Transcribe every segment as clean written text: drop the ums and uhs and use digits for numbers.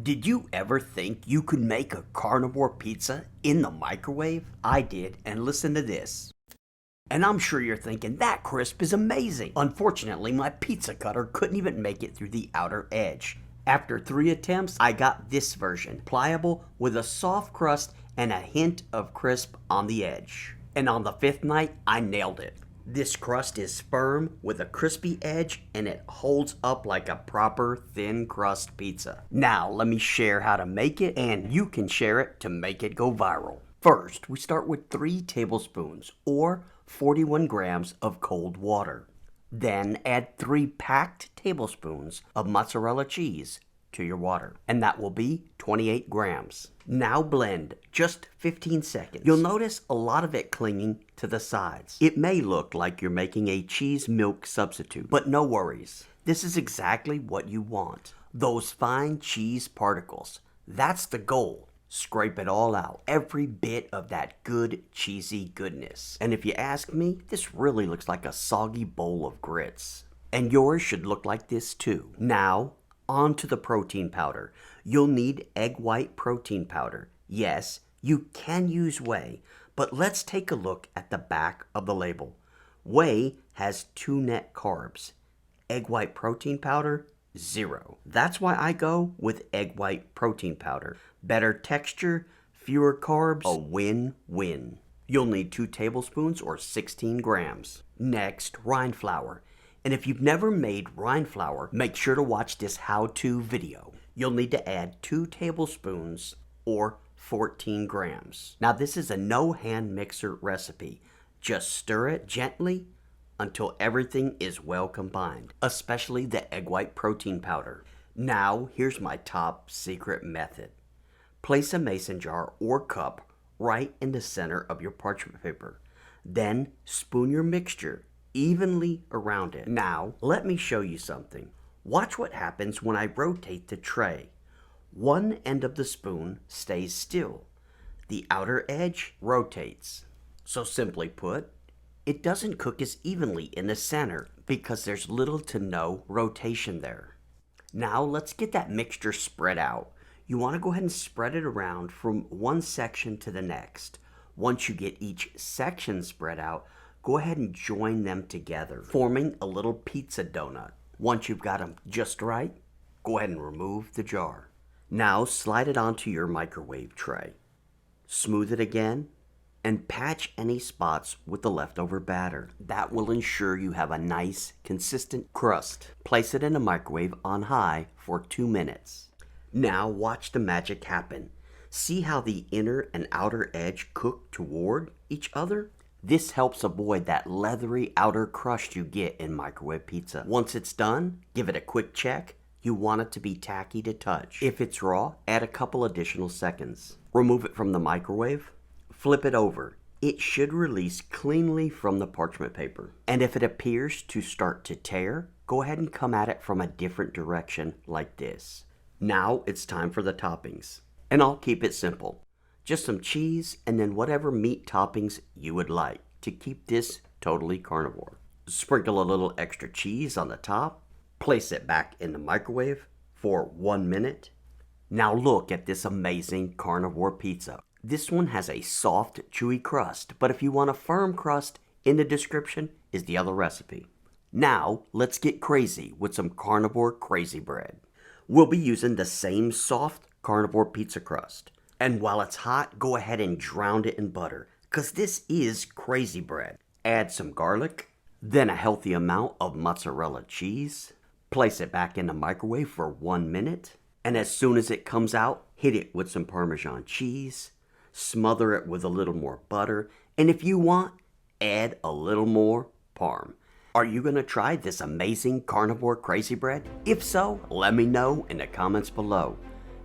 Did you ever think you could make a carnivore pizza in the microwave? I did, and listen to this. And I'm sure you're thinking, that crisp is amazing. Unfortunately, my pizza cutter couldn't even make it through the outer edge. After 3 attempts, I got this version, pliable with a soft crust and a hint of crisp on the edge. And on the 5th night, I nailed it. This crust is firm with a crispy edge and it holds up like a proper thin crust pizza. Now let me share how to make it and you can share it to make it go viral. First, we start with 3 tablespoons or 41 grams of cold water. Then add 3 packed tablespoons of mozzarella cheese to your water, and that will be 28 grams. Now blend just 15 seconds. You'll notice a lot of it clinging to the sides. It may look like you're making a cheese milk substitute, but no worries. This is exactly what you want. Those fine cheese particles. That's the goal. Scrape it all out, every bit of that good cheesy goodness. And if you ask me, this really looks like a soggy bowl of grits. And yours should look like this too. Now, on to the protein powder. You'll need egg white protein powder. Yes, you can use whey, but let's take a look at the back of the label. Whey has 2 net carbs. Egg white protein powder, 0. That's why I go with egg white protein powder. Better texture, fewer carbs, a win-win. You'll need 2 tablespoons or 16 grams. Next, rind flour. And if you've never made rind flour, make sure to watch this how-to video. You'll need to add 2 tablespoons or 14 grams. Now this is a no hand mixer recipe. Just stir it gently until everything is well combined, especially the egg white protein powder. Now here's my top secret method. Place a mason jar or cup right in the center of your parchment paper. Then spoon your mixture evenly around it. Now, let me show you something. Watch what happens when I rotate the tray. One end of the spoon stays still. The outer edge rotates. So simply put, it doesn't cook as evenly in the center because there's little to no rotation there. Now let's get that mixture spread out. You want to go ahead and spread it around from one section to the next. Once you get each section spread out, go ahead and join them together, forming a little pizza donut. Once you've got them just right, go ahead and remove the jar. Now slide it onto your microwave tray. Smooth it again and patch any spots with the leftover batter. That will ensure you have a nice, consistent crust. Place it in the microwave on high for 2 minutes. Now watch the magic happen. See how the inner and outer edge cook toward each other? This helps avoid that leathery outer crust you get in microwave pizza. Once it's done, give it a quick check. You want it to be tacky to touch. If it's raw, add a couple additional seconds. Remove it from the microwave. Flip it over. It should release cleanly from the parchment paper. And if it appears to start to tear, go ahead and come at it from a different direction like this. Now it's time for the toppings. And I'll keep it simple. Just some cheese and then whatever meat toppings you would like to keep this totally carnivore. Sprinkle a little extra cheese on the top. Place it back in the microwave for 1 minute. Now look at this amazing carnivore pizza. This one has a soft, chewy crust, but if you want a firm crust, in the description is the other recipe. Now let's get crazy with some carnivore crazy bread. We'll be using the same soft carnivore pizza crust. And while it's hot, go ahead and drown it in butter, because this is crazy bread. Add some garlic, then a healthy amount of mozzarella cheese. Place it back in the microwave for 1 minute. And as soon as it comes out, hit it with some Parmesan cheese. Smother it with a little more butter. And if you want, add a little more parm. Are you going to try this amazing carnivore crazy bread? If so, let me know in the comments below.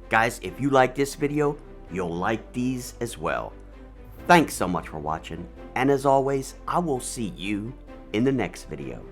Guys, if you like this video, you'll like these as well. Thanks so much for watching, and as always, I will see you in the next video.